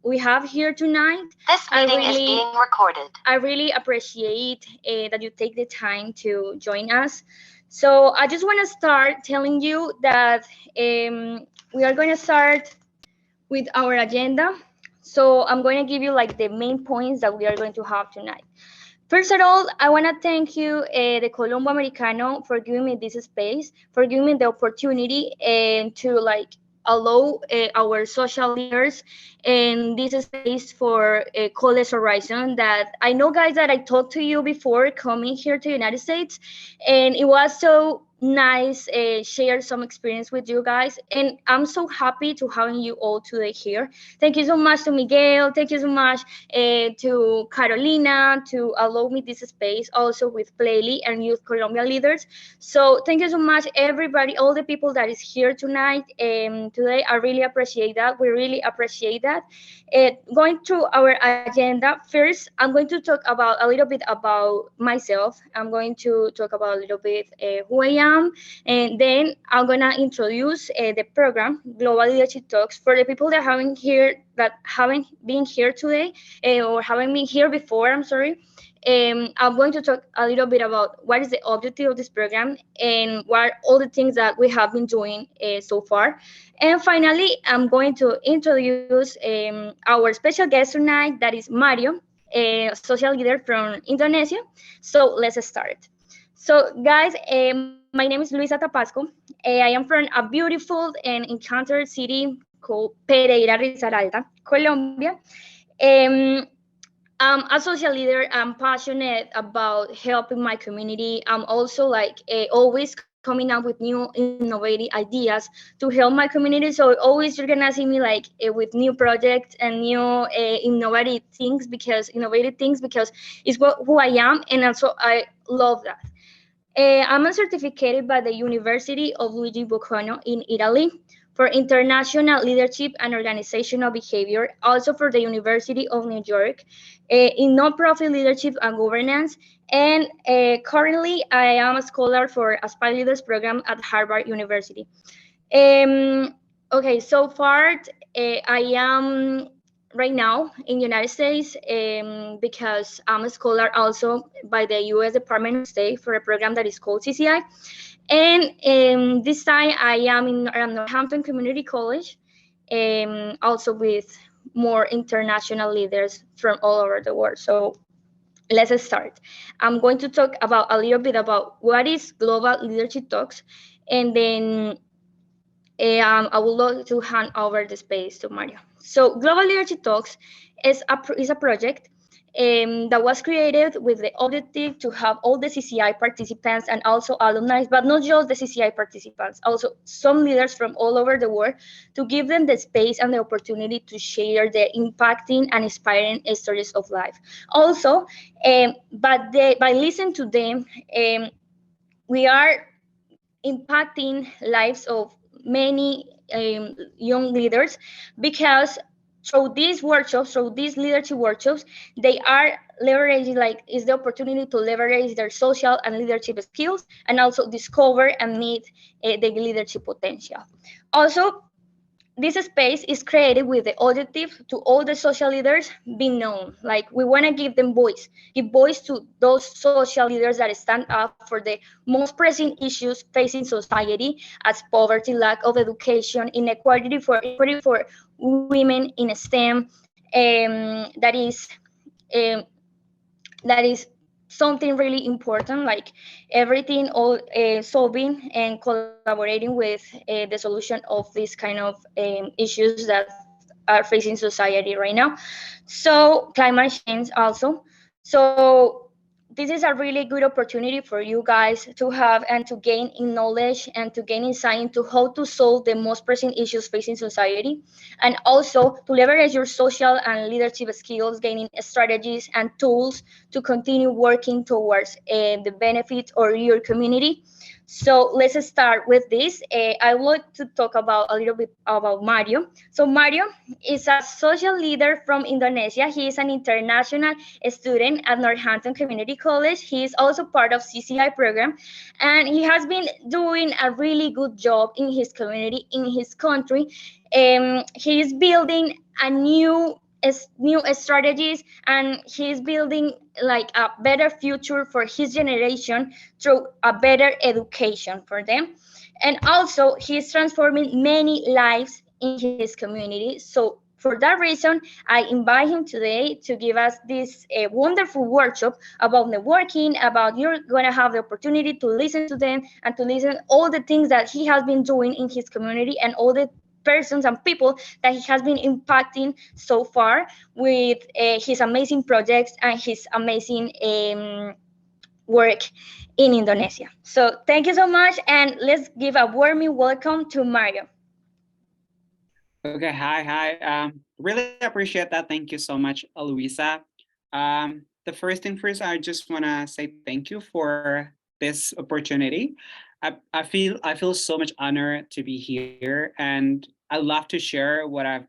we have here tonight. This meeting is being recorded. I really appreciate that you take the time to join us. So I just want to start telling you that we are going to start with our agenda. So I'm going to give you like the main points that we are going to have tonight. First of all, I want to thank you, the Colombo Americano, for giving me this space, for giving me the opportunity and to like allow our social leaders in this space for College Horizon. That I know, guys, that I talked to you before coming here to the United States, and it was so nice share some experience with you guys, and I'm so happy to having you all today here. Thank you so much to Miguel. Thank you so much to Carolina to allow me this space also with Playly and Youth Colombia leaders. So thank you so much, everybody, all the people that is here tonight and today. I really appreciate that. We really appreciate that. Going through our agenda, first, I'm going to talk about a little bit about myself. I'm going to talk about a little bit who I am, and then I'm gonna introduce the program Global Leadership Talks for the people that haven't been here today or haven't been here before. I'm sorry. I'm going to talk a little bit about what is the objective of this program and what are all the things that we have been doing so far. And finally, I'm going to introduce our special guest tonight, that is Mario, a social leader from Indonesia. So let's start. So, guys, my name is Luisa Tapasco. I am from a beautiful and enchanted city called Pereira Risaralda, Colombia. Um, I'm a social leader. I'm passionate about helping my community. I'm also like always coming up with new innovative ideas to help my community. So always you're gonna see me like with new projects and new innovative things because it's who I am, and also I love that. I'm certificated by the University of Luigi Bocconi in Italy for international leadership and organizational behavior, also for the University of New York in nonprofit leadership and governance. And currently, I am a scholar for Aspire Leaders program at Harvard University. Okay, so far I am right now in United States because I'm a scholar also by the U.S. Department of State for a program that is called CCI. And this time I am in Northampton Community College, also with more international leaders from all over the world. So let's start. I'm going to talk about a little bit about what is Global Leadership Talks, and then I would like to hand over the space to Mario. So Global Leadership Talks is a project that was created with the objective to have all the CCI participants and also alumni, but not just the CCI participants, also some leaders from all over the world, to give them the space and the opportunity to share the impacting and inspiring stories of life. Also, by listening to them, we are impacting lives of many young leaders, because through these leadership workshops, they are leveraging, like, is the opportunity to leverage their social and leadership skills and also discover and meet the leadership potential. Also, this space is created with the objective to all the social leaders be known. Like, we want to give voice to those social leaders that stand up for the most pressing issues facing society, as poverty, lack of education, inequality for women in STEM. Um, that is something really important, like everything all solving and collaborating with the solution of these kind of issues that are facing society right now. So climate change also. So this is a really good opportunity for you guys to have and to gain in knowledge and to gain insight into how to solve the most pressing issues facing society, and also to leverage your social and leadership skills, gaining strategies and tools to continue working towards the benefit of your community. So let's start with this. I would like to talk about a little bit about Mario. So Mario is a social leader from Indonesia. He is an international student at Northampton Community College. He is also part of CCI program, and he has been doing a really good job in his community, in his country. He is building a new strategies, and he's building like a better future for his generation through a better education for them. And also he's transforming many lives in his community. So for that reason, I invite him today to give us this wonderful workshop about networking, about you're going to have the opportunity to listen to them and to listen all the things that he has been doing in his community and all the persons and people that he has been impacting so far with his amazing projects and his amazing work in Indonesia. So thank you so much, and let's give a warm welcome to Mario. Okay, hi. Really appreciate that. Thank you so much, Luisa. The first thing first, I just wanna say thank you for this opportunity. I feel so much honored to be here, and I love to share what I've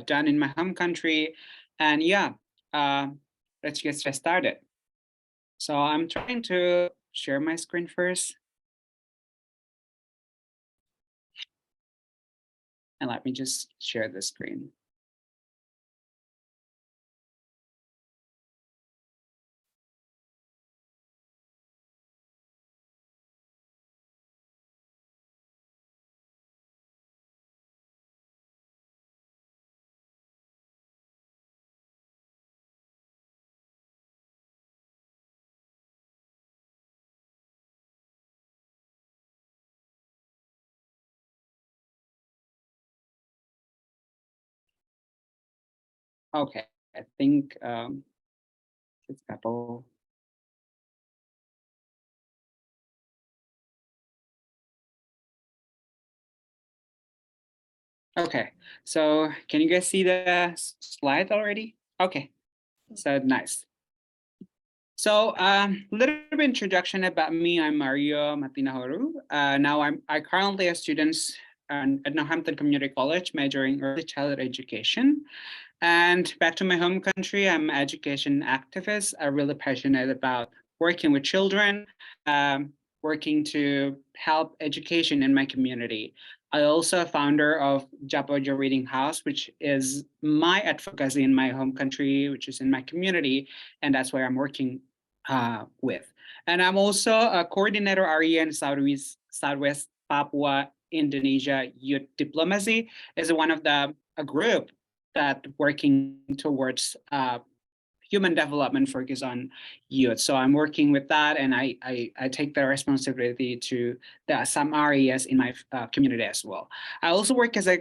done in my home country. And yeah, uh, let's get started. So I'm trying to share my screen first, and let me just share the screen. Okay, I think it's a couple. Okay, so can you guys see the slide already? Okay, so nice. So little bit introduction about me. I'm Mario Matinahoru. I currently a student at Northampton Community College majoring early childhood education. And back to my home country, I'm an education activist. I'm really passionate about working with children, working to help education in my community. I also a founder of Japojo Reading House, which is my advocacy in my home country, which is in my community, and that's where I'm working with. And I'm also a coordinator area in Southwest Papua, Indonesia Youth Diplomacy is one of the a group that working towards human development focus on youth. So I'm working with that, and I take the responsibility to some areas in my community as well. I also work as a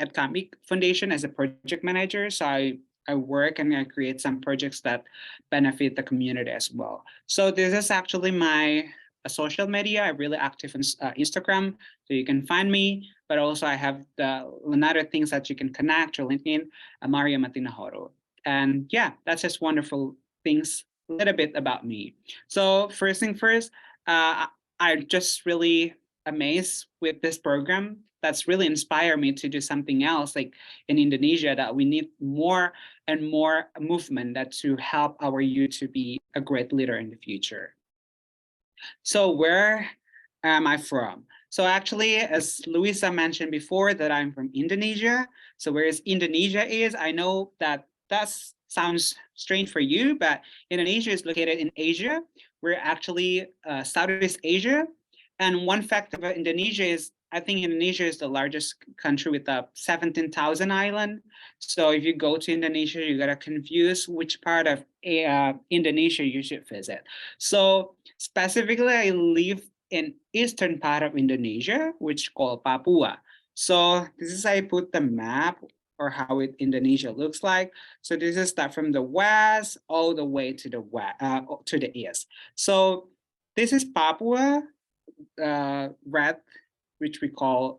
at Kambi Foundation as a project manager. So I work and I create some projects that benefit the community as well. So this is actually my social media. I'm really active on Instagram, so you can find me. But also I have the another things that you can connect or LinkedIn, Maria Matinahoru. And yeah, that's just wonderful things, a little bit about me. So first thing first, I'm just really amazed with this program. That's really inspired me to do something else like in Indonesia that we need more and more movement that to help our youth to be a great leader in the future. So where am I from? So actually, as Luisa mentioned before, that I'm from Indonesia. So whereas Indonesia is, I know that sounds strange for you, but Indonesia is located in Asia. We're actually Southeast Asia. And one fact about Indonesia is, I think Indonesia is the largest country with a 17,000 island. So if you go to Indonesia, you gotta confuse which part of Indonesia you should visit. So specifically, I live in eastern part of Indonesia, which called Papua. So this is I put the map or how Indonesia looks like. So this is start from the west all the way to the west to the east. So this is Papua, red, which we call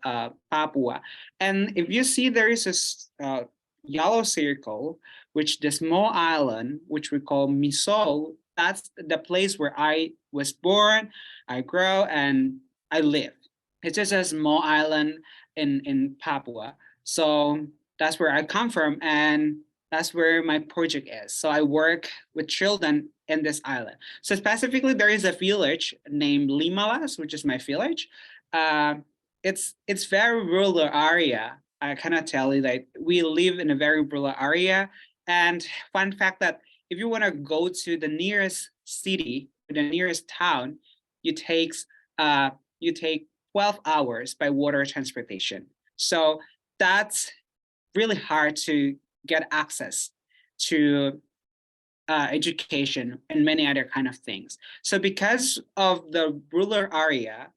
Papua. And if you see there is a yellow circle, which the small island, which we call Misol, that's the place where I was born, I grow, and I live. It's just a small island in Papua. So that's where I come from, and that's where my project is. So I work with children in this island. So specifically, there is a village named Limalas, which is my village. Uh, it's very rural area. I cannot tell you that we live in a very rural area. And fun fact that if you want to go to the nearest city, the nearest town, you takes you take 12 hours by water transportation. So that's really hard to get access to education and many other kind of things. So because of the rural area,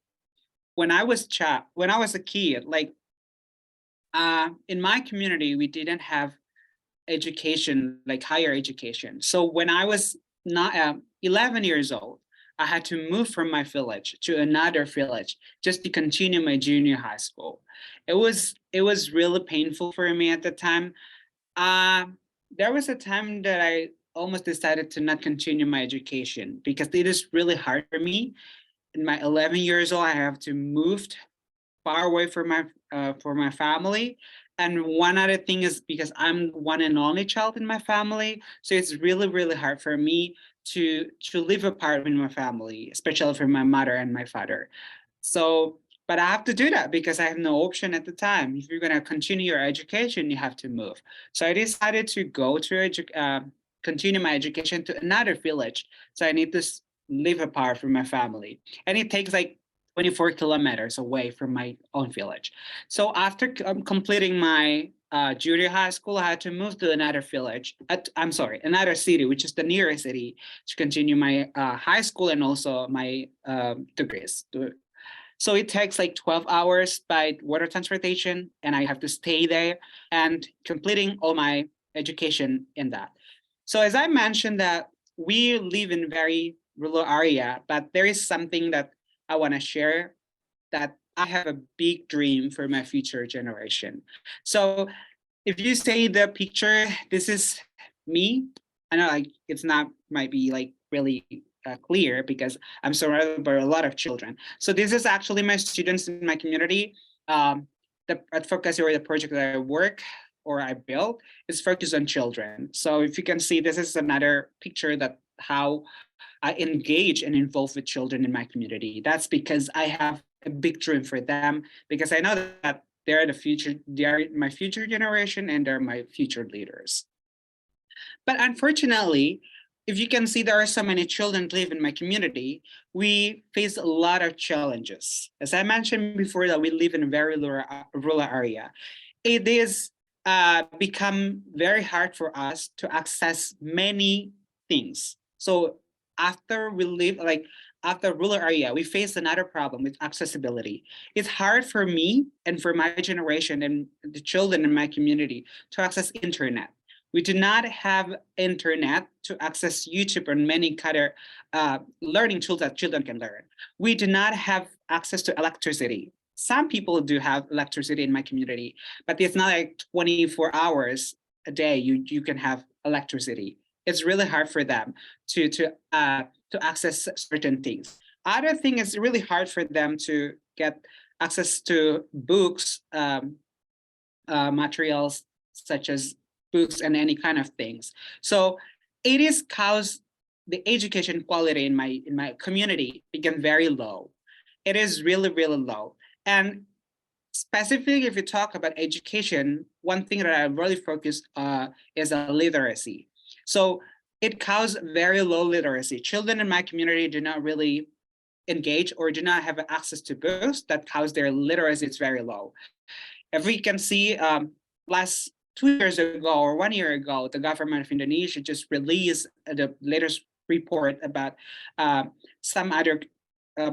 when I was a kid, like in my community, we didn't have education, like higher education. So when I was not 11 years old, I had to move from my village to another village just to continue my junior high school. It was really painful for me at the time. Uh, there was a time that I almost decided to not continue my education because it is really hard for me. In my 11 years old, I have to move far away from my family. And one other thing is because I'm one and only child in my family, so it's really hard for me to live apart with my family, especially from my mother and my father. So, but I have to do that because I have no option at the time. If you're gonna continue your education, you have to move. So I decided to continue my education to another village. So I need to live apart from my family, and it takes like 24 kilometers away from my own village. So after completing my junior high school, I had to move to another village. I'm sorry, another city, which is the nearest city, to continue my high school and also my degrees. So it takes like 12 hours by water transportation, and I have to stay there and completing all my education in that. So as I mentioned that we live in very rural area, but there is something that I want to share, that I have a big dream for my future generation. So if you say the picture, this is me. I know like it's not might be like really clear because I'm surrounded by a lot of children. So this is actually my students in my community. The advocacy or the project that I work or I build is focused on children. So if you can see, this is another picture that how I engage and involve with children in my community. That's because I have a big dream for them because I know that they're the future, they are my future generation and they're my future leaders. But unfortunately, if you can see, there are so many children live in my community, we face a lot of challenges. As I mentioned before, that we live in a very rural area. It is become very hard for us to access many things. So after we live like after rural area, we face another problem with accessibility. It's hard for me and for my generation and the children in my community to access internet. We do not have internet to access YouTube and many other learning tools that children can learn. We do not have access to electricity. Some people do have electricity in my community, but it's not like 24 hours a day you can have electricity. It's really hard for them to access certain things. Other thing is really hard for them to get access to books, materials such as books and any kind of things. So it is caused the education quality in my community become very low. It is really low. And specifically, if you talk about education, one thing that I really focus is literacy. So it caused very low literacy. Children in my community do not really engage or do not have access to books that cause their literacy is very low. If we can see, last 2 years ago or 1 year ago, the government of Indonesia just released the latest report about some other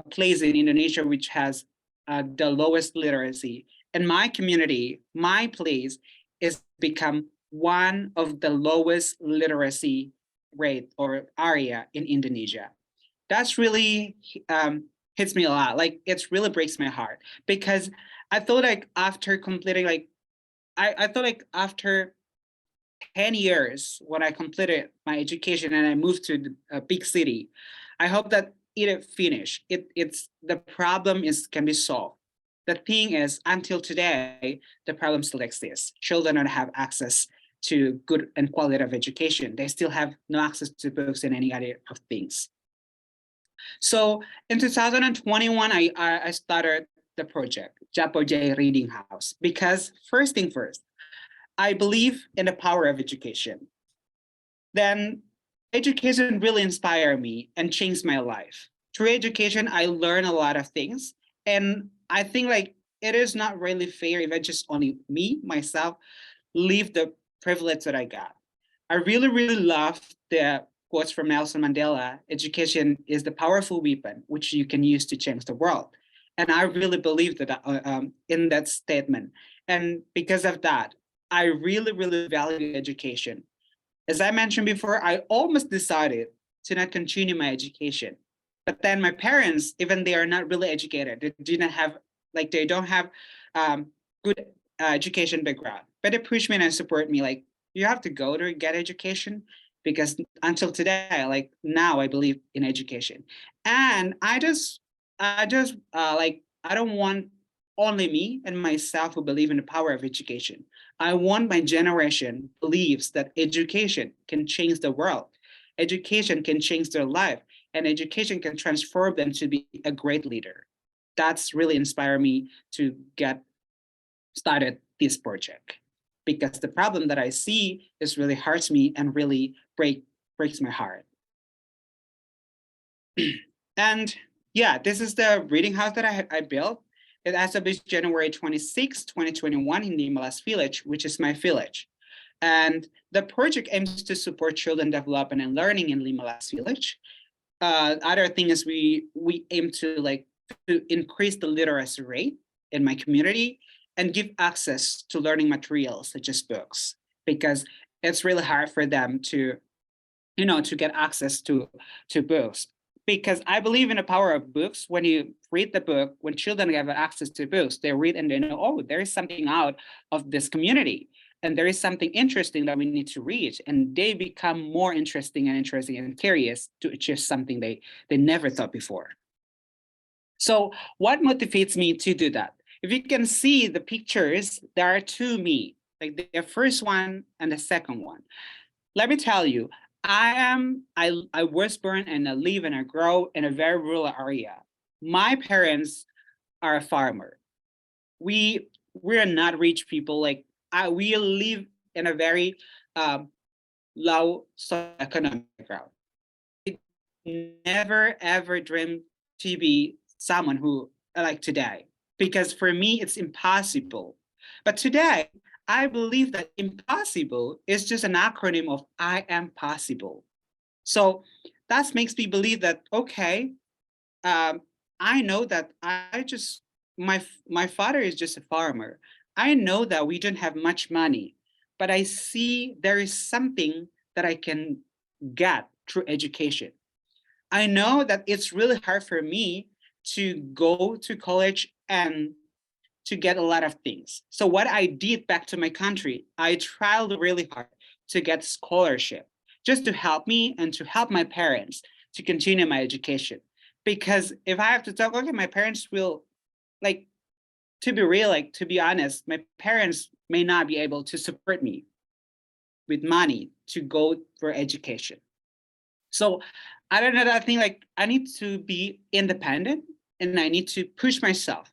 place in Indonesia which has the lowest literacy. In my community, my place is become one of the lowest literacy rate or area in Indonesia. That's really hits me a lot. Like it really breaks my heart because I thought like after completing like I thought like after 10 years when I completed my education and I moved to a big city, I hope that it finish. It's the problem is can be solved. The thing is, until today, the problem still exists. Children don't have access to good and quality of education. They still have no access to books and any other of things. So in 2021, I started the project, Japo J Reading House, because first thing first, I believe in the power of education. Then education really inspired me and changed my life. Through education, I learned a lot of things. And I think like it is not really fair if I just only me, myself, leave the privilege that I got. I really, really love the quotes from Nelson Mandela. Education is the powerful weapon which you can use to change the world. And I really believe that in that statement. And because of that, I really, really value education. As I mentioned before, I almost decided to not continue my education. But then my parents, even they are not really educated, they do not have, like they don't have good education background, but they push me and support me like, you have to go to get education because until today, like now I believe in education. And I don't want only me and myself who believe in the power of education. I want my generation believes that education can change the world. Education can change their life and education can transform them to be a great leader. That's really inspired me to get started this project because the problem that I see is really hurts me and really breaks my heart. And yeah, this is the reading house that I built. It established January 26, 2021 in the Malas village, which is my village. And the project aims to support children development and learning in Limalas village. Other thing is we aim to increase the literacy rate in my community and give access to learning materials such as books because it's really hard for them to to get access to books because I believe in the power of books. When you read the book, when children have access to books, they read and they know, oh, there is something out of this community and there is something interesting that we need to read, and they become more interesting and curious to achieve something they never thought before. So what motivates me to do that? If you can see the pictures, there are two me, like the first one and the second one. Let me tell you, I was born and I live and I grow in a very rural area. My parents are a farmer. We're not rich people. Like we live in a very low socioeconomic background. Never ever dreamed to be someone who like today because for me it's impossible. But today I believe that impossible is just an acronym of I am possible. So that makes me believe that okay, I know that my father is just a farmer. I know that we don't have much money, but I see there is something that I can get through education. I know that it's really hard for me to go to college and to get a lot of things. So what I did back to my country, I tried really hard to get scholarship just to help me and to help my parents to continue my education. Because if I have to talk, okay, my parents will like to be real, like to be honest, my parents may not be able to support me with money to go for education. So I don't know that thing like I need to be independent and I need to push myself,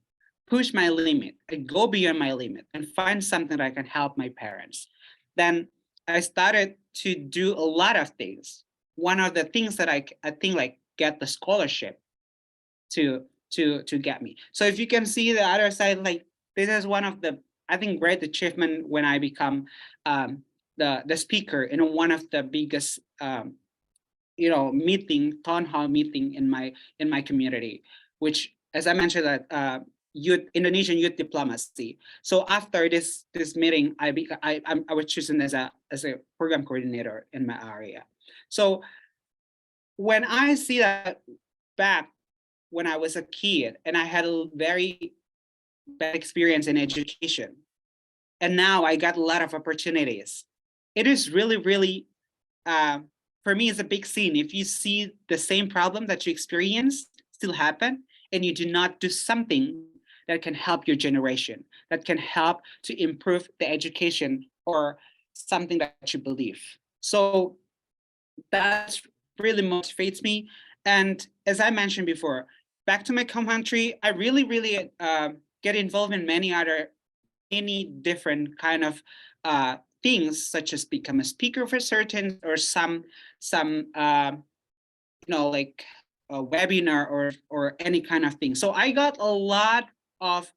push my limit, and go beyond my limit and find something that I can help my parents. Then I started to do a lot of things. One of the things that I think like get the scholarship to get me. So if you can see the other side, like this is one of the I think great achievement when I become the speaker in one of the biggest meeting, town hall meeting in my community, which as I mentioned that youth Indonesian youth diplomacy. So after this meeting, I was chosen as a program coordinator in my area. So when I see that back when I was a kid and I had a very bad experience in education, and now I got a lot of opportunities. It is really, really for me, it's a big scene. If you see the same problem that you experienced still happen, and you do not do something that can help your generation, that can help to improve the education or something that you believe. So that's really motivates me. And as I mentioned before, back to my country, I really get involved in many different kind of things, such as become a speaker for certain or some like a webinar or any kind of thing. So I got a lot of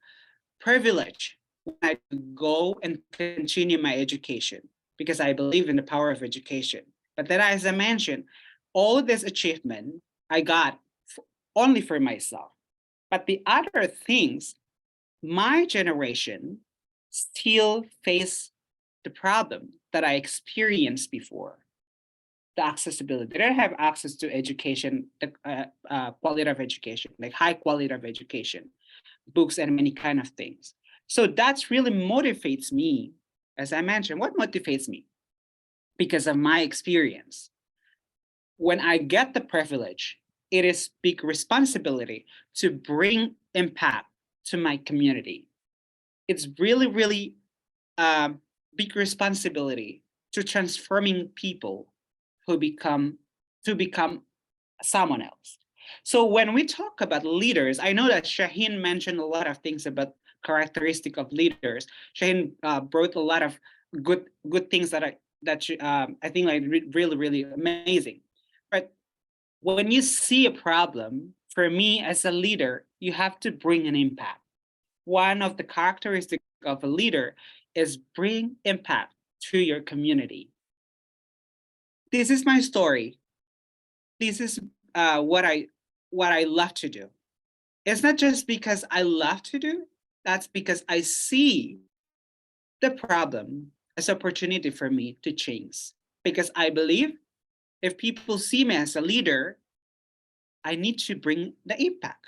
privilege when I go and continue my education because I believe in the power of education. But then, as I mentioned, all this achievement I got only for myself. But the other things, my generation still face the problem that I experienced before. The accessibility. They don't have access to education, the quality of education, like high quality of education, books and many kind of things. So that's really motivates me. As I mentioned, what motivates me? Because of my experience. When I get the privilege, it is big responsibility to bring impact to my community. It's really big responsibility to transforming people who become to become someone else. So when we talk about leaders, I know that Shaheen mentioned a lot of things about characteristic of leaders. Shaheen brought a lot of good things I think like really amazing. But when you see a problem, for me as a leader, you have to bring an impact. One of the characteristics of a leader is bring impact to your community. This is my story. This is what I love to do. It's not just because I love to do, that's because I see the problem as opportunity for me to change. Because I believe if people see me as a leader, I need to bring the impact.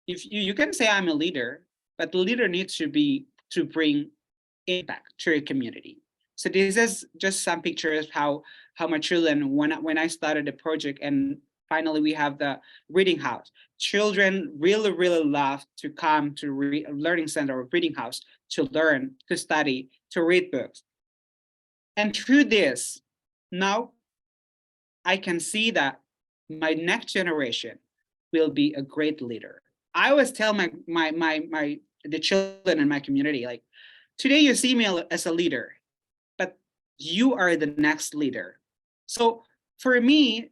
If you can say I'm a leader, but the leader needs to bring impact to your community. So this is just some pictures how my children when I started the project and finally we have the reading house. Children really love to come to learning center or reading house to learn, to study, to read books. And through this, now I can see that my next generation will be a great leader. I always tell the children in my community, like, today you see me as a leader, but you are the next leader. So for me,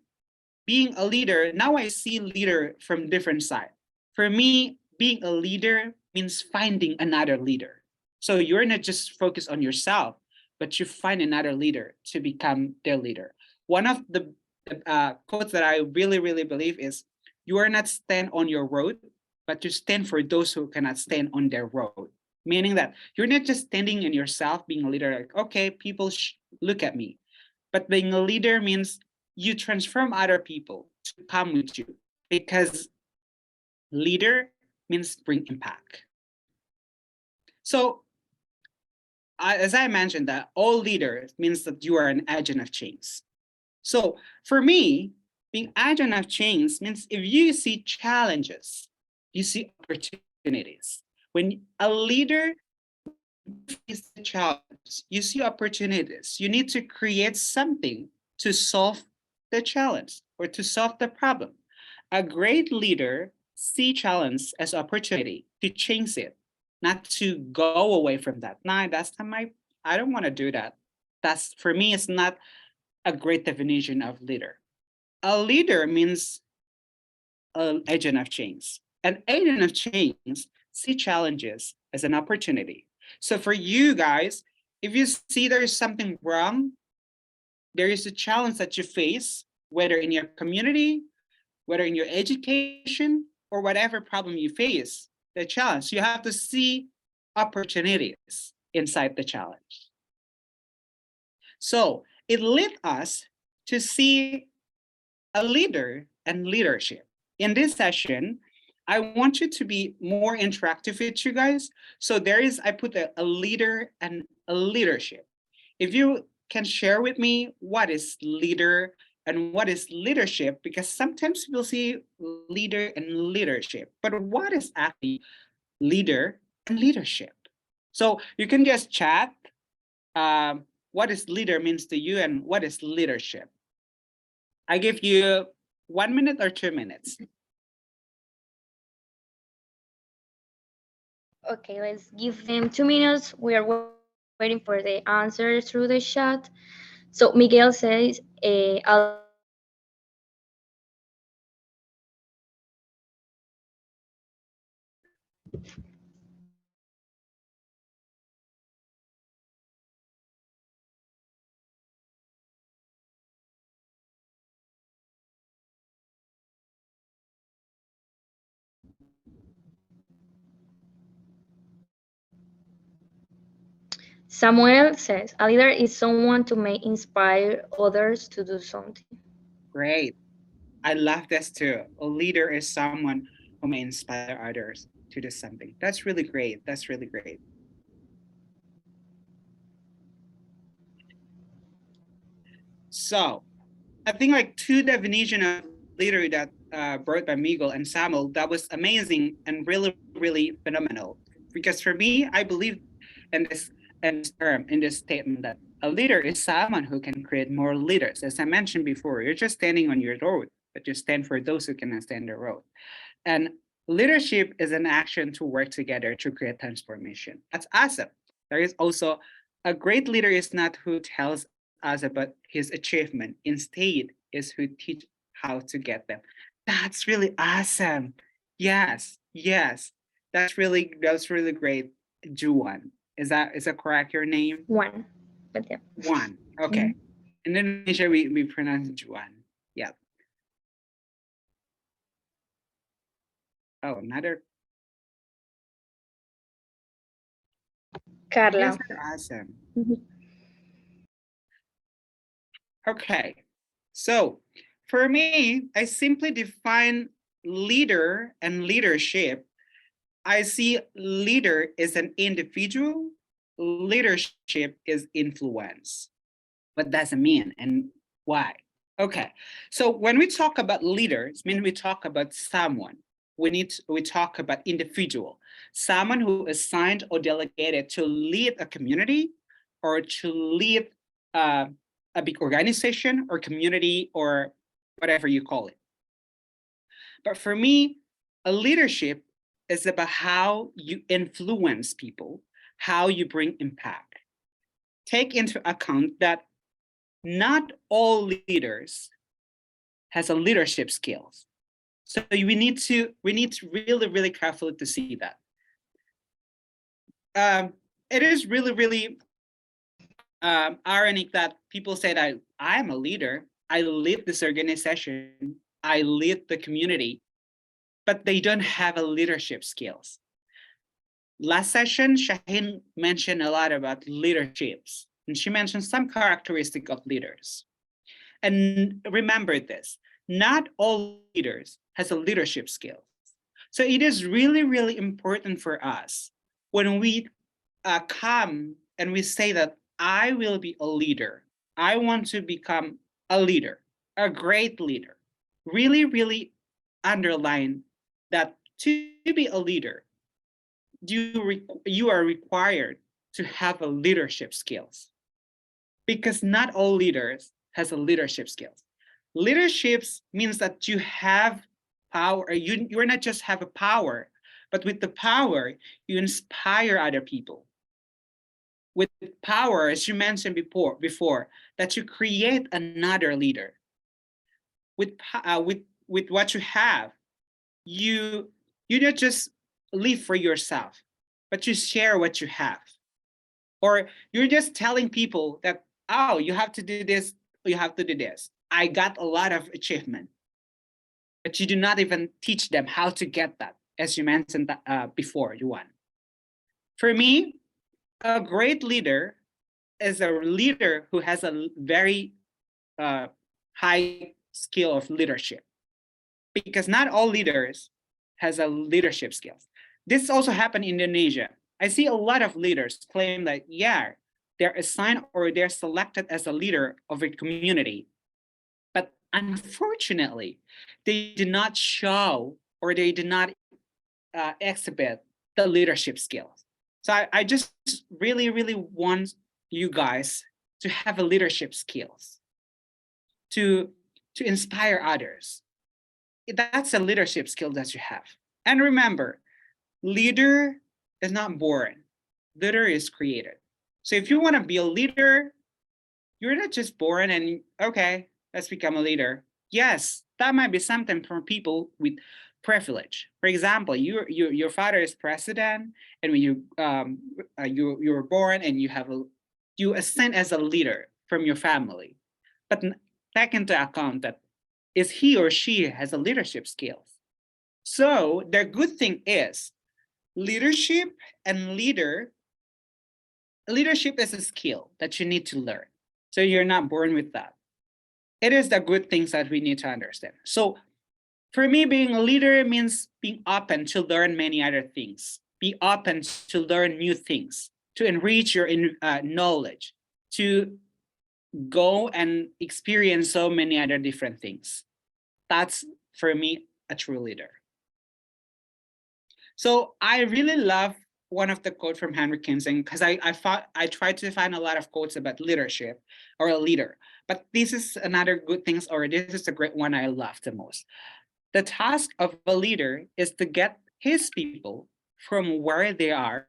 being a leader, now I see leader from different side. For me, being a leader means finding another leader. So you're not just focused on yourself, but you find another leader to become their leader. One of the quotes that I really believe is, you are not stand on your road, but you stand for those who cannot stand on their road. Meaning that you're not just standing in yourself, being a leader, like, okay, people look at me. But being a leader means you transform other people to come with you, because leader means bring impact. So as I mentioned, that all leaders means that you are an agent of change. So for me, being agent of change means if you see challenges, you see opportunities. When a leader face the challenge, you see opportunities. You need to create something to solve the challenge or to solve the problem. A great leader see challenge as opportunity to change it, not to go away from that. Nah, that's not I don't want to do that. That's, for me, it's not a great definition of leader. A leader means an agent of change. An agent of change see challenges as an opportunity. So for you guys, if you see there is something wrong, there is a challenge that you face, whether in your community, whether in your education, or whatever problem you face, the challenge, you have to see opportunities inside the challenge. So it led us to see a leader and leadership. In this session, I want you to be more interactive with you guys. So I put a leader and a leadership. If you can share with me what is leader and what is leadership? Because sometimes we'll see leader and leadership, but what is actually leader and leadership? So you can just chat what is leader means to you and what is leadership. I give you 1 minute or 2 minutes. Okay, let's give them 2 minutes. We are waiting for the answer through the chat. So Miguel says, a leader is someone who can create more leaders. Samuel says, a leader is someone to may inspire others to do something. Great. I love this too. A leader is someone who may inspire others to do something. That's really great. That's really great. So I think like two definition of leader that brought by Miguel and Samuel, that was amazing and really, really phenomenal. Because for me, I believe in this term, in this statement that a leader is someone who can create more leaders. As I mentioned before, you're just standing on your road, but you stand for those who cannot stand the road. And leadership is an action to work together to create transformation. That's awesome. There is also a great leader is not who tells us about his achievement. Instead, is who teach how to get them. That's really awesome. Yes, yes. That's really great. Juan. Is that correct your name? One. But yeah. Juan. Okay. In Indonesia we pronounce Juan. Yeah. Oh, another. You guys Carla. are awesome. Mhm. Okay. So for me, I simply define leader and leadership. I see leader is an individual, leadership is influence. What does it mean and why? Okay. So when we talk about leaders, mean we talk about someone. We talk about individual, someone who is assigned or delegated to lead a community or to lead uh, a big organization or community or whatever you call it. But for me, a leadership is about how you influence people, how you bring impact. Take into account that not all leaders has a leadership skills. So we need to really carefully to see that. It is really ironic that people say that I am a leader, I lead this organization, I lead the community, but they don't have a leadership skills. Last session, Shaheen mentioned a lot about leaderships, and she mentioned some characteristic of leaders. And remember this, not all leaders has a leadership skills. So it is really important for us when we come and we say that I will be a leader. I want to become a leader, a great leader. Really underline that to be a leader, you are required to have a leadership skills because not all leaders has a leadership skills. Leaderships means that you have power. You're not just have a power, but with the power, you inspire other people. With power, as you mentioned before, that you create another leader. With what you have, you you don't just live for yourself, but you share what you have. Or you're just telling people that, oh, you have to do this, you have to do this. I got a lot of achievement, but you do not even teach them how to get that, as you mentioned before, Yuan. For me, a great leader is a leader who has a very uh, high skill of leadership, because not all leaders has a leadership skills. This also happened in Indonesia. I see a lot of leaders claim that, yeah, they're assigned or they're selected as a leader of a community. But unfortunately, they did not show or they did not exhibit the leadership skills. So I just really, really want you guys to have a leadership skills to to inspire others. That's a leadership skill that you have. And remember, leader is not born. Leader is created. So if you want to be a leader, you're not just born and okay, let's become a leader. Yes, that might be something for people with privilege. For example, your father is president, and when you were born and you ascend as a leader from your family. But take into account that is he or she has a leadership skills. So the good thing is leadership and leadership is a skill that you need to learn. So you're not born with that. It is the good things that we need to understand. So for me, being a leader means being open to learn many other things, be open to learn new things, to enrich your knowledge, to go and experience so many other different things. That's for me a true leader. So I really love one of the quotes from Henry Kinsey because I tried to find a lot of quotes about leadership or a leader, but this is another good things or this is a great one I love the most. The task of a leader is to get his people from where they are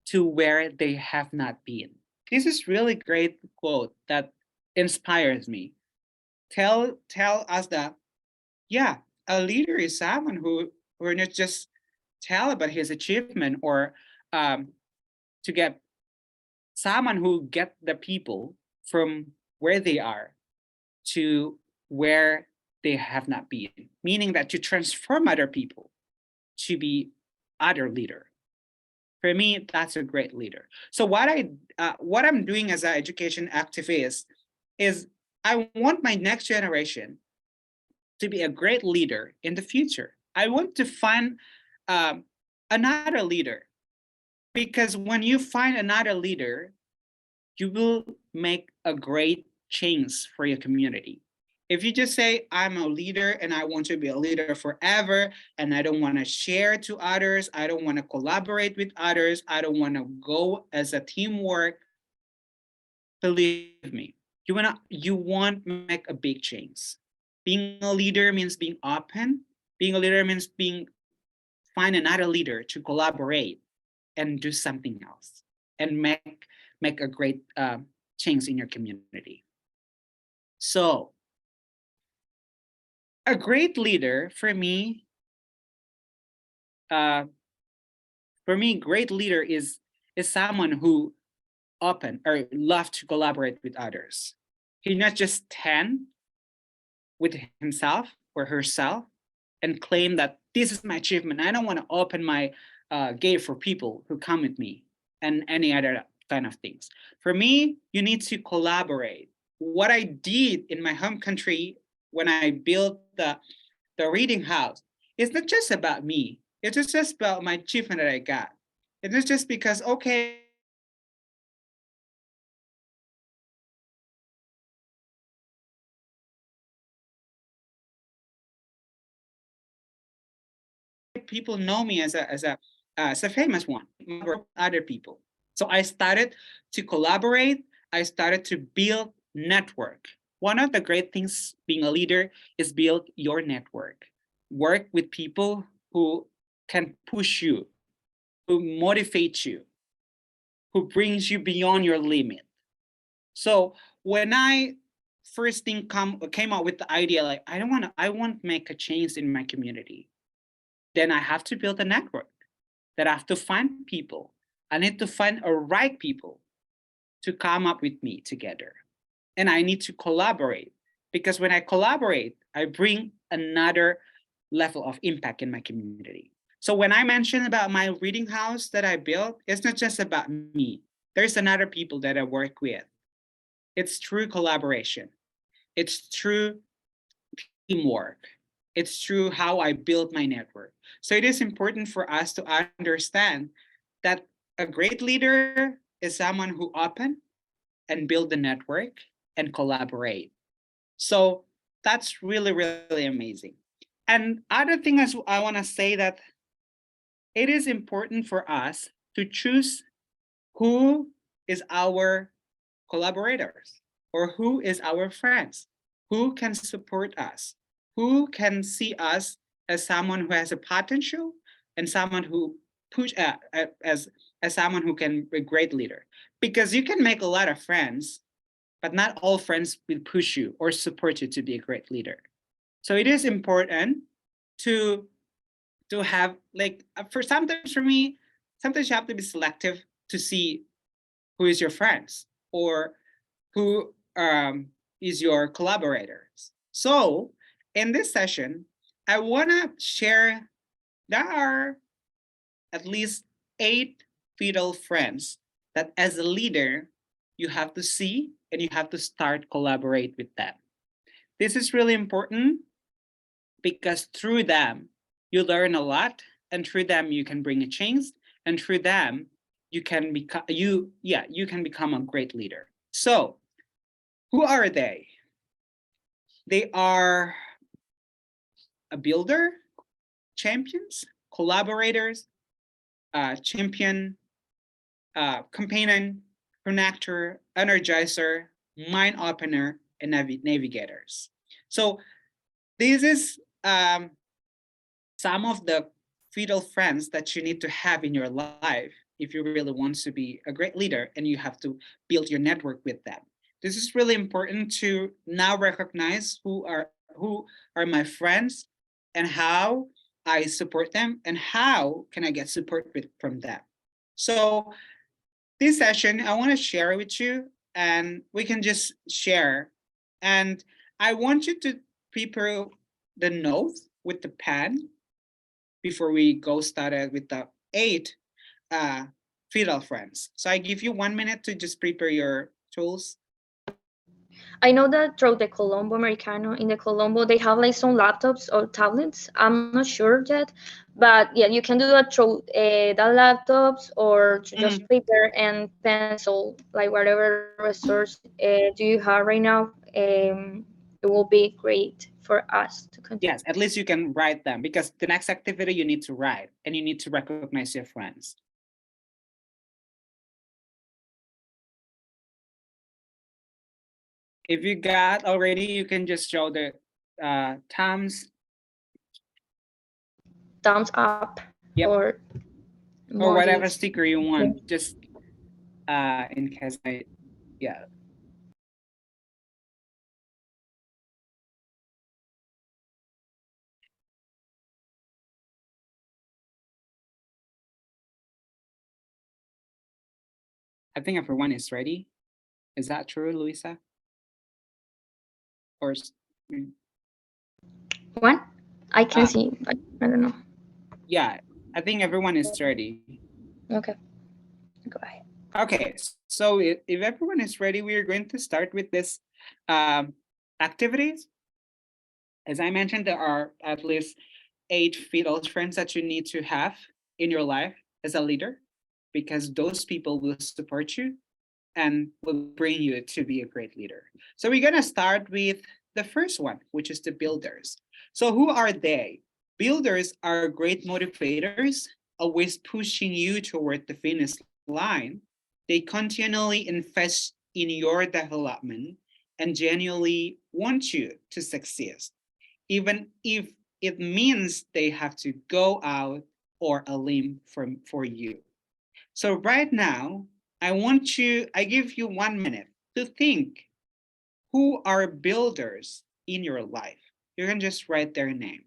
to where they have not been. This is really great quote that inspires me. Tell us that yeah, a leader is someone who not just tell about his achievement or um, to get someone who get the people from where they are to where they have not been, meaning that you transform other people to be other leader. For me, that's a great leader. So what I'm doing as an education activist is I want my next generation to be a great leader in the future. I want to find um, another leader because when you find another leader, you will make a great change for your community. If you just say, I'm a leader and I want to be a leader forever, and I don't want to share to others, I don't want to collaborate with others, I don't want to go as a teamwork, believe me, you won't make a big change. Being a leader means being open. Being a leader means find another leader to collaborate and do something else and make a great change in your community. So a great leader uh, for me, great leader is someone who open or love to collaborate with others. He not just stand with himself or herself and claim that this is my achievement. I don't want to open my gate for people who come with me and any other kind of things. For me, you need to collaborate. What I did in my home country when I built the reading house, it's not just about me. It's just about my achievement that I got. It's not just because, okay, people know me as a famous one. It's not just because, okay, people know me as a famous one. Other people. So I started to collaborate. I started to build network. One of the great things being a leader is build your network. Work with people who can push you, who motivate you, who brings you beyond your limit. So when I first thing came out with the idea like I want to make a change in my community, then I have to build a network. That I have to find people. I need to find a right people to come up with me together. And I need to collaborate because when I collaborate, I bring another level of impact in my community. So when I mentioned about my reading house that I built, it's not just about me. There's another people that I work with. It's true collaboration. It's true teamwork. It's true how I build my network. So it is important for us to understand that a great leader is someone who open and build the network and collaborate. So that's really, really amazing. And other thing is I want to say that it is important for us to choose who is our collaborators or who is our friends, who can support us, who can see us as someone who has a potential and someone who push as someone who can be a great leader. Because you can make a lot of friends, but not all friends will push you or support you to be a great leader. So it is important to have like for sometimes for me, sometimes you have to be selective to see who is your friends or who is your collaborators. So in this session, I want to share there are at least 8 vital friends that as a leader you have to see and you have to start collaborate with them. This is really important because through them you learn a lot, and through them you can bring a change, and through them you can become you can become a great leader. So who are they? They are a builder, champions, collaborators, champion, companion, connector, energizer, mind opener, and navigators. So this is some of the vital friends that you need to have in your life if you really want to be a great leader, and you have to build your network with them. This is really important to now recognize who are my friends and how I support them and how can I get support from them. So this session I want to share with you, and we can just share. And I want you to prepare the notes with the pen before we go started with the 8 uh, fetal friends. So I give you 1 minute to just prepare your tools. I know that through the Colombo Americano, in the Colombo, they have like some laptops or tablets. I'm not sure yet, but yeah, you can do that through the laptops or to just paper and pencil, like whatever resource do you have right now. It will be great for us to continue. Yes, at least you can write them, because the next activity you need to write and you need to recognize your friends. If you got already, you can just show the Thumbs up yep, or or whatever emojis. sticker you want. Just in case yeah. I think everyone is ready. Is that true, Luisa? Or mm, One, I can ah, see, but I don't know. yeah, I think everyone is ready. Okay, go ahead. Okay, so if everyone is ready, we are going to start with this activities. As I mentioned, there are at least 8 vital friends that you need to have in your life as a leader, because those people will support you and will bring you to be a great leader. So we're going to start with the first one, which is the builders. So who are they? Builders are great motivators, always pushing you toward the finish line. They continually invest in your development and genuinely want you to succeed, even if it means they have to go out or a limb for you. So right now, I give you 1 minute to think who are builders in your life. You can just write their name.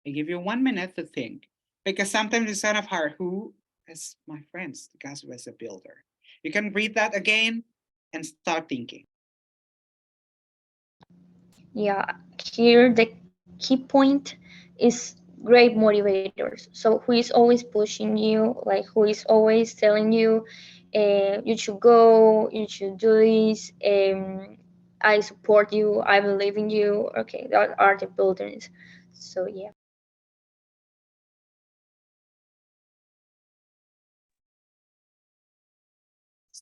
I give you 1 minute to think, because sometimes it's kind of hard. Who is my friends? The guy who is a builder. You can read that again and start thinking. Yeah, here the key point is great motivators. So who is always pushing you, like who is always telling you, you should go, you should do this. I support you. I believe in you. Okay, that are the builders. So yeah.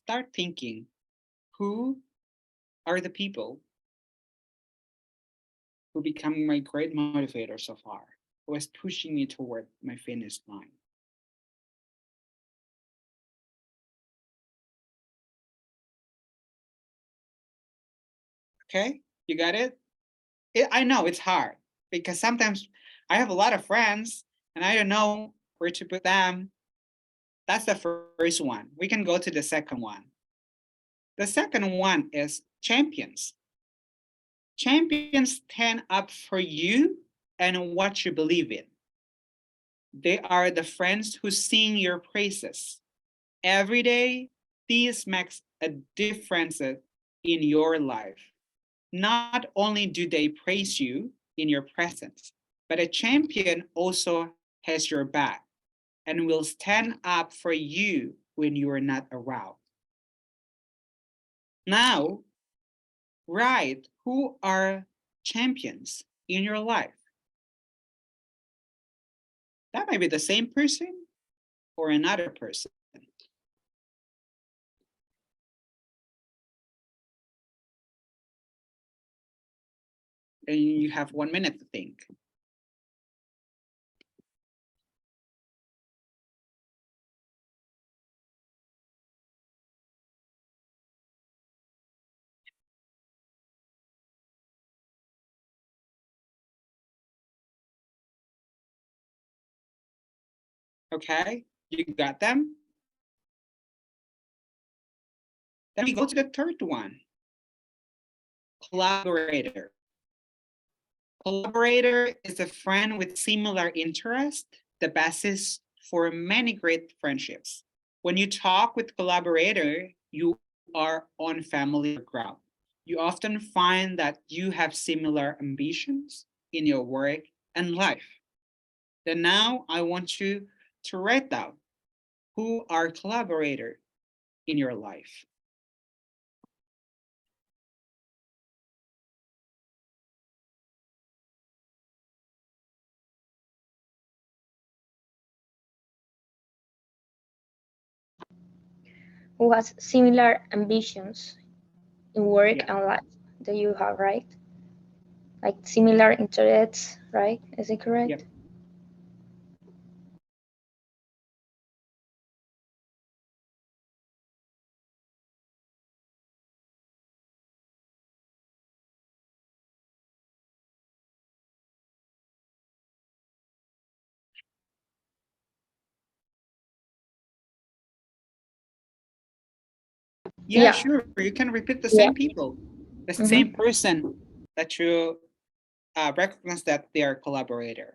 start thinking, who are the people who become my great motivator so far, who is pushing me toward my finish line? Okay, you got it? I know it's hard because sometimes I have a lot of friends and I don't know where to put them. That's the first one. We can go to the second one. The second one is champions. Champions stand up for you and what you believe in. They are the friends who sing your praises. Every day, these makes a difference in your life. Not only do they praise you in your presence, but a champion also has your back and will stand up for you when you are not around. Now, write who are champions in your life. That might be the same person or another person. And you have 1 minute to think. Okay, you got them? Then we go to the third one, collaborator. Collaborator is a friend with similar interest, the basis for many great friendships. When you talk with collaborator, you are on familiar ground. You often find that you have similar ambitions in your work and life. Then now I want you to write down who are collaborator in your life. Who has similar ambitions in work Yeah. and life that you have, right? Like similar interests, right? Is it correct? Yep. Yeah, Yeah. sure. You can repeat the Yeah. same people, the Mm-hmm. same person that you recognize that they are collaborator.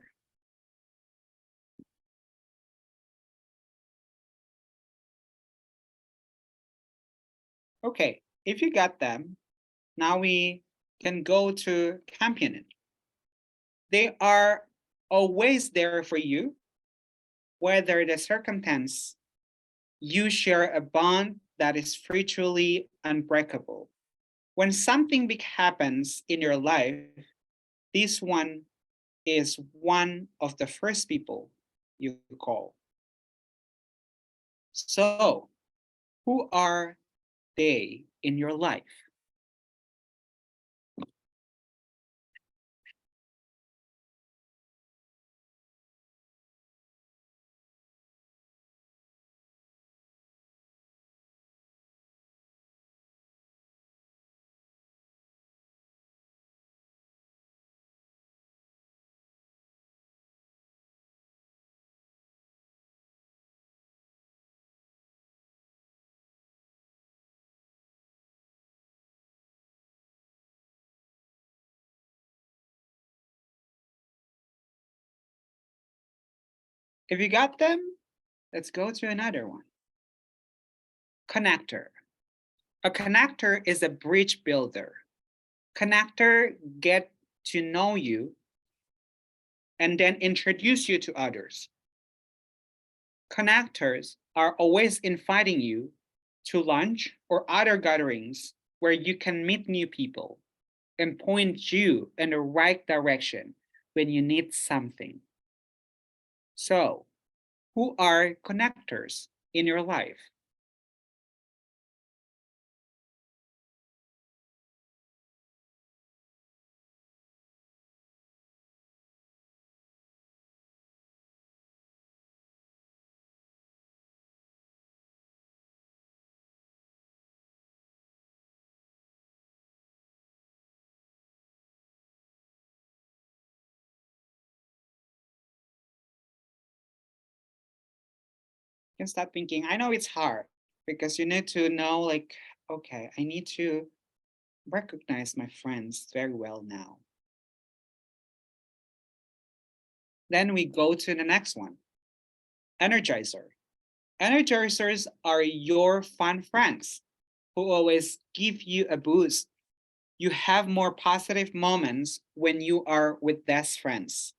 Okay, if you got them, now we can go to campaigning. They are always there for you, whether the circumstance you share a bond that is virtually unbreakable. When something big happens in your life, this one is one of the first people you call. So, who are they in your life? If you got them, let's go to another one. Connector. A connector is a bridge builder. Connector get to know you and then introduce you to others. Connectors are always inviting you to lunch or other gatherings where you can meet new people and point you in the right direction when you need something. So, who are connectors in your life? can start thinking. I know it's hard because you need to know, like, okay, I need to recognize my friends very well now. Then we go to the next one, energizer. Energizers are your fun friends who always give you a boost. You have more positive moments when you are with best friends.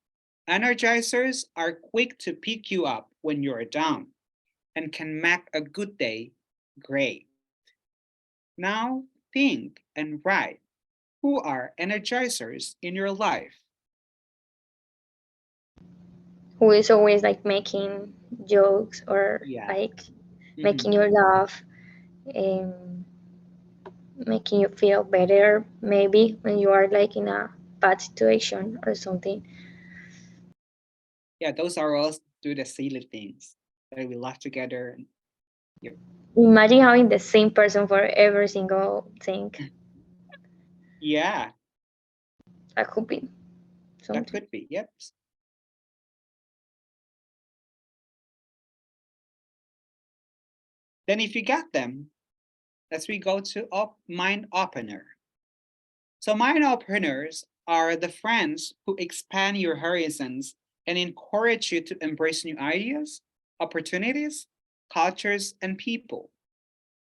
Energizers are quick to pick you up when you're down and can make a good day great. Now think and write, who are energizers in your life? Who is always like making jokes or Yeah. like making Mhm. you laugh and making you feel better maybe when you are like in a bad situation or something. Yeah, those are all do the silly things that we laugh together. Yep. Imagine having the same person for every single thing. Yeah, That could be that something. could be. Yep. Then if you got them, let's we go to mind opener. So mind openers are the friends who expand your horizons and encourage you to embrace new ideas, opportunities, cultures, and people.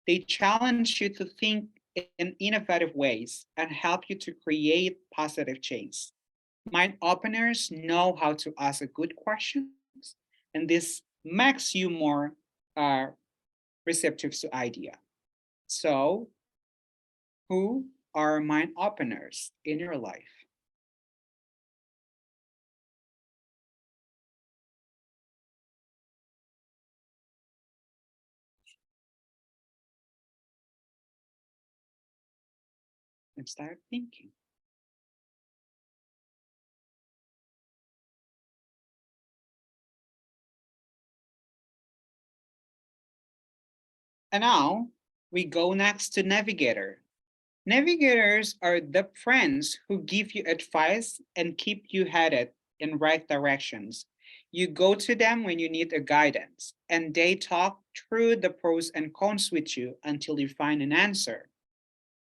They challenge you to think in innovative ways and help you to create positive change. Mind openers know how to ask good questions, and this makes you more uh, receptive to idea. So, who are mind openers in your life? And start thinking. And now we go next to navigator. Navigators are the friends who give you advice and keep you headed in right directions. You go to them when you need a guidance, and they talk through the pros and cons with you until you find an answer.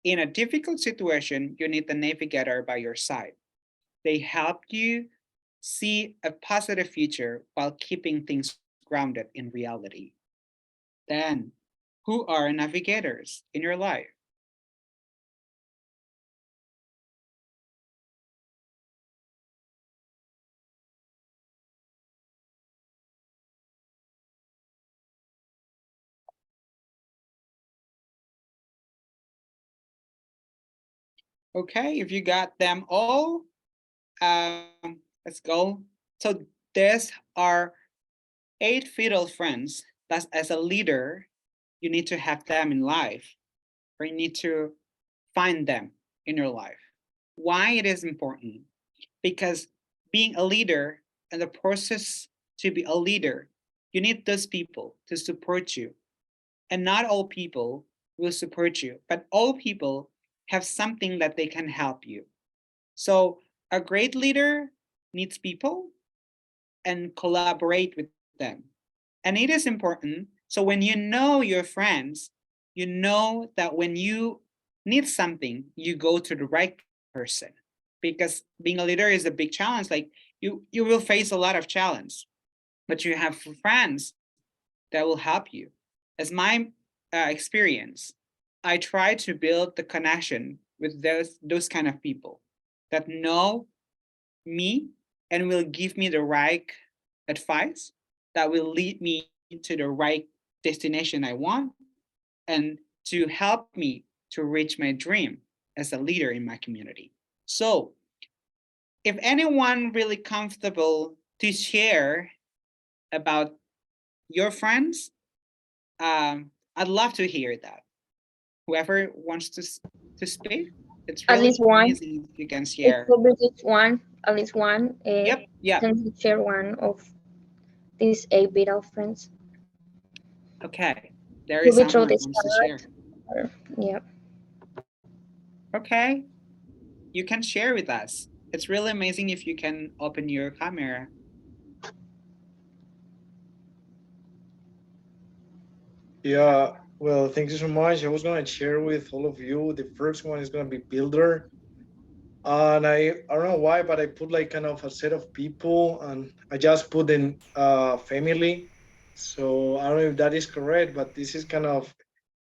In a difficult situation, you need the navigator by your side. They help you see a positive future while keeping things grounded in reality. Then, who are navigators in your life? Okay, if you got them all, let's go. So these are 8 vital friends that as a leader, you need to have them in life, or you need to find them in your life. Why it is important? Because being a leader and the process to be a leader, you need those people to support you. And not all people will support you, but all people have something that they can help you. So a great leader needs people and collaborate with them. And it is important. So when you know your friends, you know that when you need something, you go to the right person. Because being a leader is a big challenge. Like you will face a lot of challenge, but you have friends that will help you. As my experience, I try to build the connection with those kind of people that know me and will give me the right advice that will lead me to the right destination I want and to help me to reach my dream as a leader in my community. So, if anyone really comfortable to share about your friends, I'd love to hear that. Whoever wants to speak, it's At really least one. amazing if you can It share. could be just one. At least one. Yep, yep. Can you share one of these 8 vital friends? Okay, there Could is be through someone this who wants to share. chat. Or, yeah. Okay, you can share with us. It's really amazing if you can open your camera. Yeah, well, thank you so much. I was gonna share with all of you. The first one is gonna be builder, and I don't know why, but I put like kind of a set of people, and I just put in family. So I don't know if that is correct, but this is kind of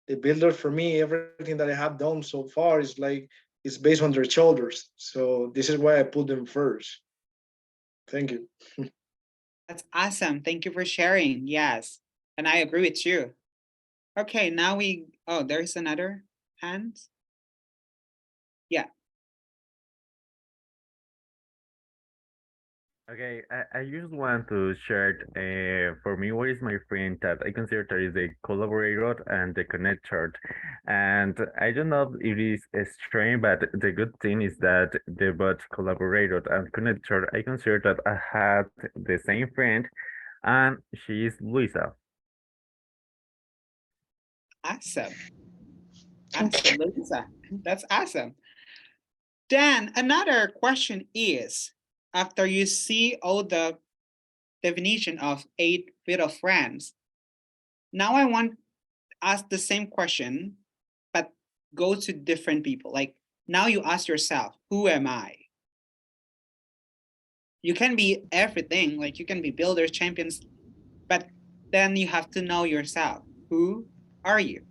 the builder for me. Everything that I have done so far is like it's based on their shoulders. So this is why I put them first. Thank you. That's awesome. Thank you for sharing. Yes. And I agree with you. Okay, now oh, there's another hand. Yeah. Okay, I just want to share for me what is my friend that I consider that is the collaborator and the connector. And I don't know if it is strange, but the good thing is that the both collaborator and connector, I consider that I had the same friend and she is Luisa. Awesome. Thank Awesome, you. Lisa. That's awesome. Dan, another question is, after you see all the definition of 8 feet of friends, now I want to ask the same question, but go to different people. Like now you ask yourself, who am I? You can be everything, like you can be builders, champions, but then you have to know yourself. Who are you?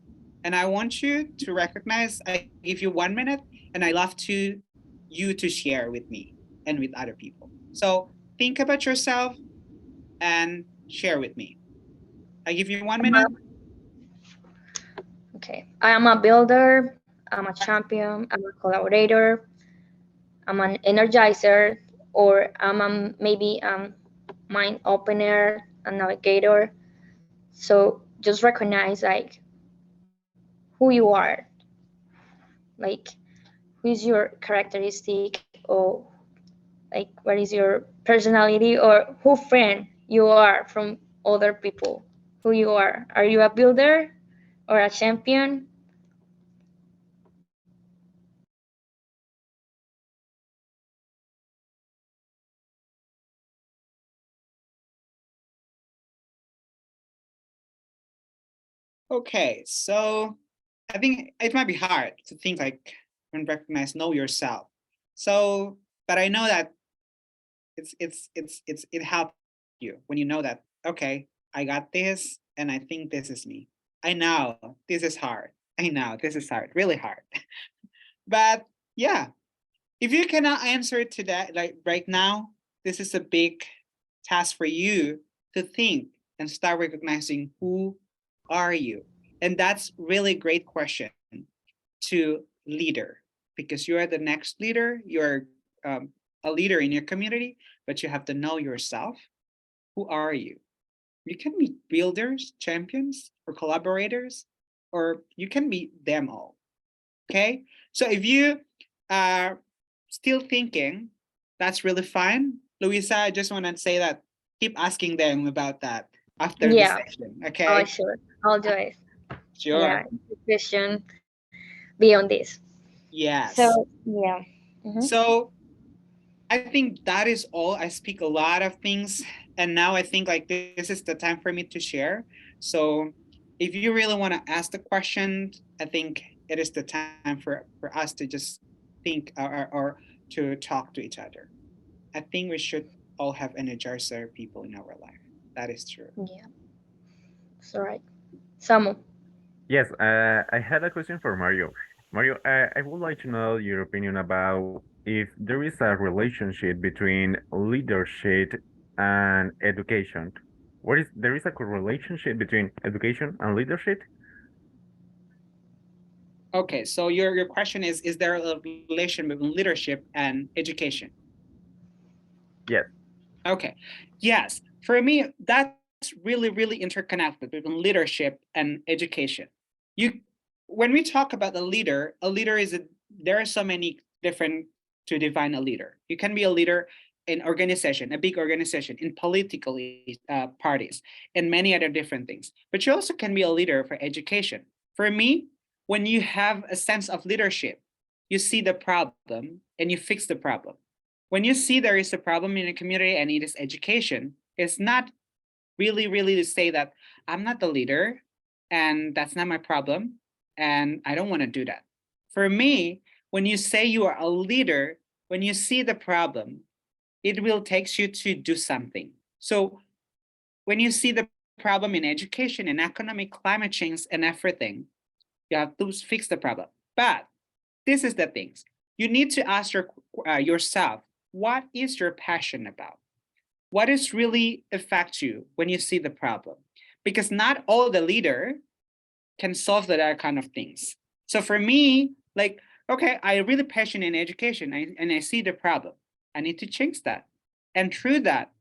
And I want you to recognize, I give you 1 minute, and I love you to share with me and with other people. So think about yourself and share with me. I give you 1 minute. Okay. I am a builder, I'm a champion, I'm a collaborator, I'm an energizer, or I'm a, maybe mind opener, a navigator. So just recognize like who you are, like who is your characteristic, or like what is your personality, or who friend you are from other people. Who you are. Are you a builder or a champion? Okay, so I think it might be hard to think like when recognize know yourself. So, but I know that it helps you when you know that okay, I got this and I think this is me. I know this is hard. I know this is hard, really hard. But yeah, if you cannot answer it today, like right now, this is a big task for you to think and start recognizing who are you. And that's really great question to leader because you are the next leader. You're a leader in your community, but you have to know yourself. Who are you? You can be builders, champions, or collaborators, or you can be them all. Okay. So if you are still thinking, that's really fine. Luisa, I just want to say that keep asking them about that after the Yeah. session. Oh, Okay. sure. I'll do it. Yeah. Sure. Question beyond this. Yes. So yeah. Hmm. So I think that is all. I speak a lot of things, and now I think like this is the time for me to share. So if you really want to ask the question, I think it is the time for us to just think or to talk to each other. I think we should all have energizer people in our life. That is true. Yeah. It's all right. Samu. Yes, I had a question for Mario. Mario, I would like to know your opinion about if there is a relationship between leadership and education. What is there is a correlationship between education and leadership? Okay, so your question is there a relation between leadership and education? Yes. Okay. Yes. For me, that's really interconnected between leadership and education. You when we talk about a leader is there are so many different to define a leader. You can be a leader in organization, a big organization, in political parties, and many other different things. But you also can be a leader for education. For me, when you have a sense of leadership, you see the problem and you fix the problem. When you see there is a problem in a community and it is education, it's not really to say that I'm not the leader and that's not my problem, and I don't want to do that. For me, when you say you are a leader, when you see the problem, it will take you to do something. So when you see the problem in education and economic, climate change, and everything, you have to fix the problem. But this is the things you need to ask yourself: what is your passion about? What is really affect you when you see the problem? Because not all the leader can solve that kind of things. So for me, like, okay, I really passionate in education, and I see the problem. I need to change that. And through that,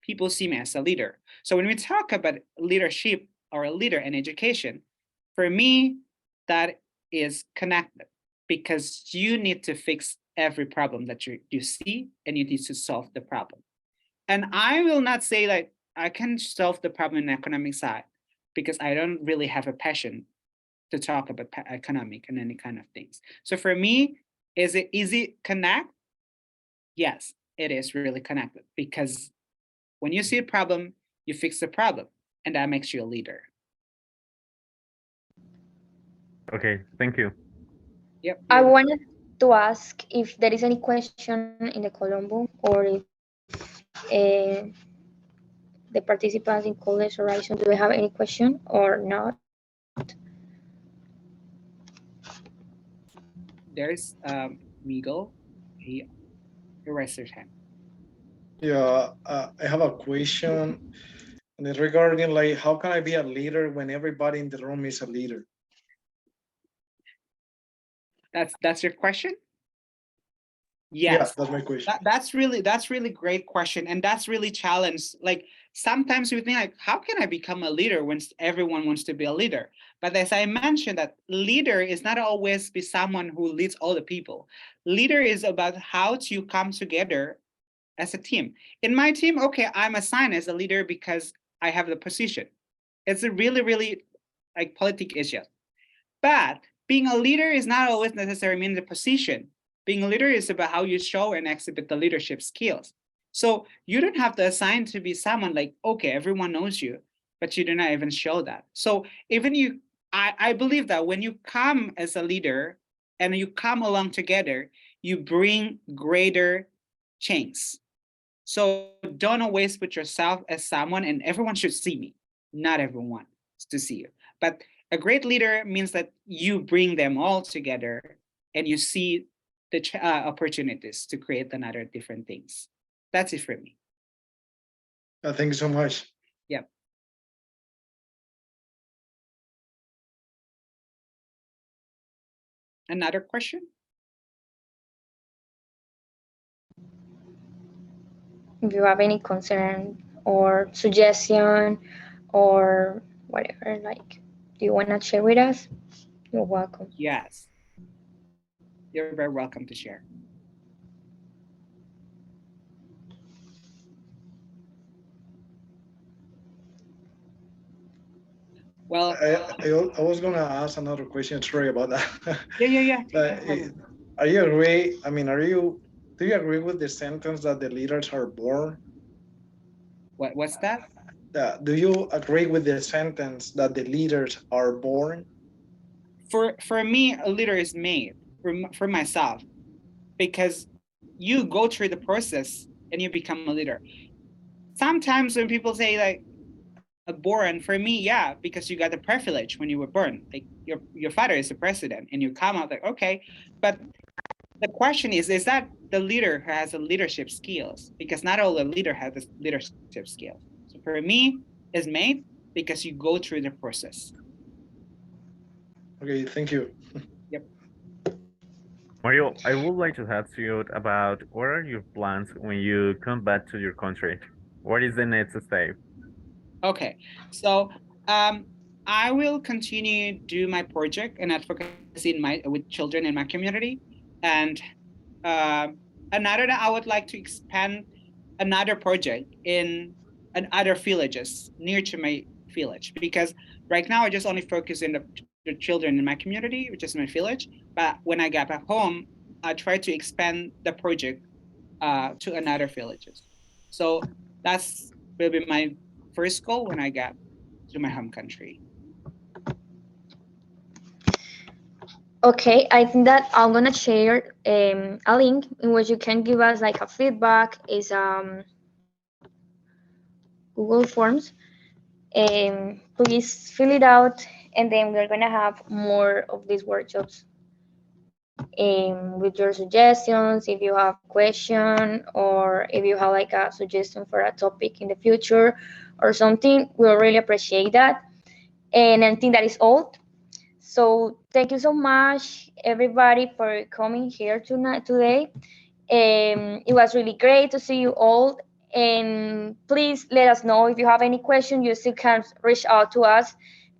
people see me as a leader. So when we talk about leadership or a leader in education, for me, that is connected, because you need to fix every problem that you see, and you need to solve the problem. And I will not say like I can solve the problem in the economic side, because I don't really have a passion to talk about economic and any kind of things. So for me, is it easy connect? Yes, it is really connected, because when you see a problem, you fix the problem, and that makes you a leader. Okay, thank you. Yep. I wanted to ask if there is any question in the Colombo, or if the participants in College Horizon, do they have any question or not? There's Miguel. He raised his hand. Yeah, I have a question, and it's regarding like how can I be a leader when everybody in the room is a leader? That's your question? Yeah, Yes. that's my question. That's really great question, and that's really challenge. Like sometimes we think like, how can I become a leader when everyone wants to be a leader? But as I mentioned, that leader is not always be someone who leads all the people. Leader is about how to come together as a team. In my team, okay, I'm assigned as a leader because I have the position. It's a really like politic issue. But being a leader is not always necessarily mean the position. Being a leader is about how you show and exhibit the leadership skills. So you don't have to assign to be someone like, okay, everyone knows you, but you do not even show that. So even I believe that when you come as a leader and you come along together, you bring greater change. So don't always put yourself as someone, and everyone should see me. Not everyone to see you. But a great leader means that you bring them all together and you see the opportunities to create another different things. That's it for me. Thank you so much. Yep. Another question? If you have any concern or suggestion or whatever, like, do you want to share with us? You're welcome. Yes. You're very welcome to share. Well, I was gonna ask another question. Sorry about that. yeah. But are you agree? I mean, do you agree with the sentence that the leaders are born? What's that? Do you agree with the sentence that the leaders are born? For me, a leader is made for myself, because you go through the process and you become a leader. Sometimes when people say like born, for me, yeah, because you got the privilege when you were born. Like your father is the president, and you come out like, okay. But the question is that the leader who has the leadership skills? Because not all the leader has the leadership skills. So for me, is made because you go through the process. Okay, thank you. Yep. Mario, I would like to ask you about what are your plans when you come back to your country? What is the next step? Okay, so I will continue do my project and advocacy with children in my community, and uh, another that I would like to expand another project in other villages near to my village, because right now I just only focus in the children in my community, which is my village. But when I get back home, I try to expand the project to another villages. So that's will be my first goal when I get to my home country. Okay, I think that I'm gonna share a link in which you can give us like a feedback. Is Google Forms. Please fill it out, and then we're gonna have more of these workshops with your suggestions. If you have a question or if you have like a suggestion for a topic in the future or something, we'll really appreciate that. And I think that is all. So thank you so much, everybody, for coming here tonight today. It was really great to see you all. And please let us know if you have any question. You still can reach out to us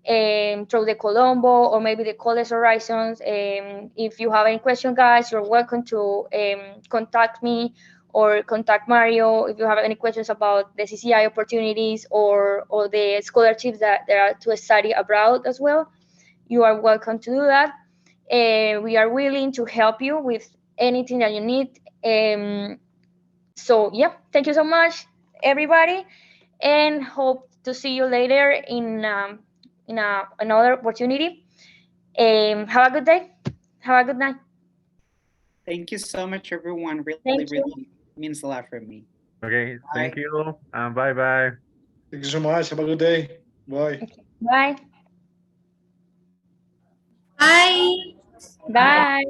through the Colombo or maybe the College Horizons. If you have any question, guys, you're welcome to contact me or contact Mario if you have any questions about the CCI opportunities or the scholarships that there are to study abroad as well. You are welcome to do that. We are willing to help you with anything that you need. So yeah, thank you so much, everybody, and hope to see you later in another opportunity. Have a good day. Have a good night. Thank you so much, everyone. Really, Thank you. really means a lot for me. Okay, thank Bye. you, and bye bye. Thank you so much. Have a good day. Bye. Bye. Bye. Bye.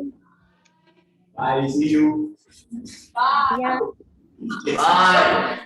Bye. See you. Yeah. Bye.